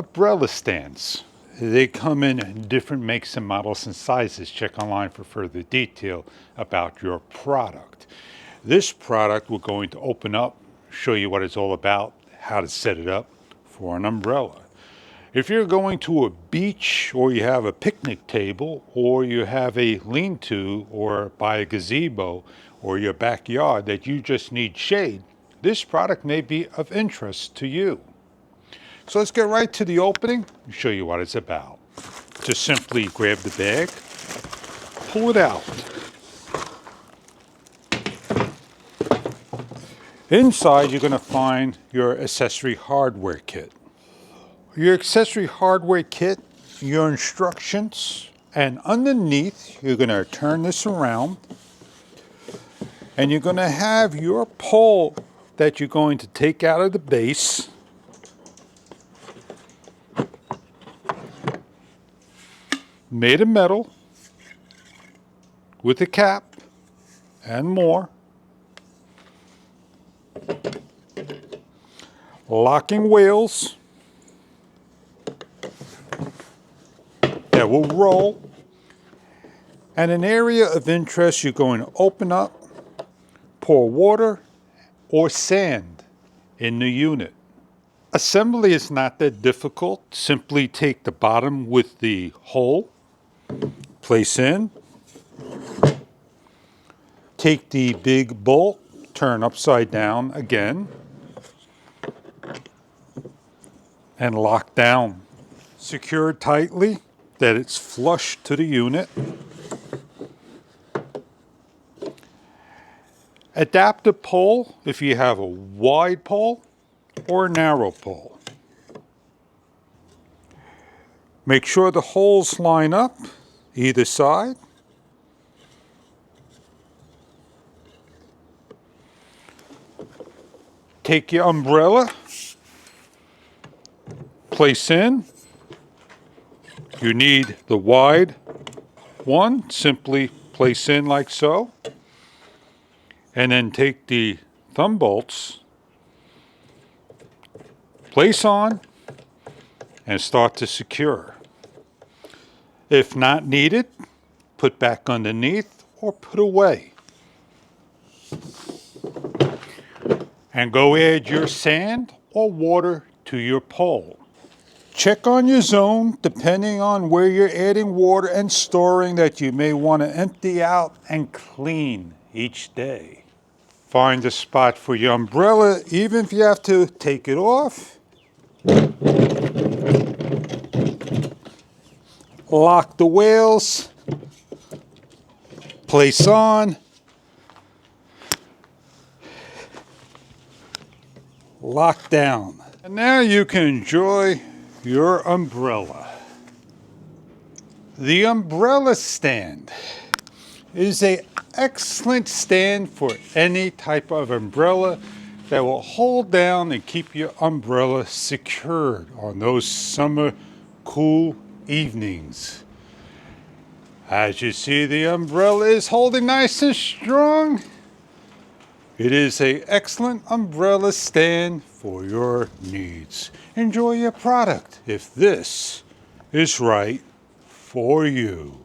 umbrella stands. They come in different makes and models and sizes. Check online for further detail about your product. This product we're going to open up, show you what it's all about, how to set it up for an umbrella. If you're going to a beach, or you have a picnic table, or you have a lean-to or by a gazebo or your backyard that you just need shade, this product may be of interest to you. So let's get right to the opening and show you what it's about. Just simply grab the bag, pull it out. Inside you're going to find your accessory hardware kit. Your accessory hardware kit, your instructions, and underneath you're going to turn this around and you're going to have your pole that you're going to take out of the base. Made of metal with a cap and more. Locking wheels that will roll. And an area of interest you're going to open up, pour water or sand in the unit. Assembly is not that difficult. Simply take the bottom with the hole, place in, take the big bolt, turn upside down again, and lock down. Secure tightly that it's flush to the unit. Adaptive pole if you have a wide pole or a narrow pole. Make sure the holes line up either side. Take your umbrella, place in. You need the wide one, simply place in like so. And then take the thumb bolts, place on, and start to secure. If not needed, put back underneath or put away. And go add your sand or water to your pole. Check on your zone depending on where you're adding water and storing that you may want to empty out and clean each day. Find a spot for your umbrella, even if you have to take it off. Lock the wheels, place on, lock down. And now you can enjoy your umbrella. The umbrella stand is an excellent stand for any type of umbrella that will hold down and keep your umbrella secured on those summer cool evenings. As you see, the umbrella is holding nice and strong. It is an excellent umbrella stand for your needs. Enjoy your product if this is right for you.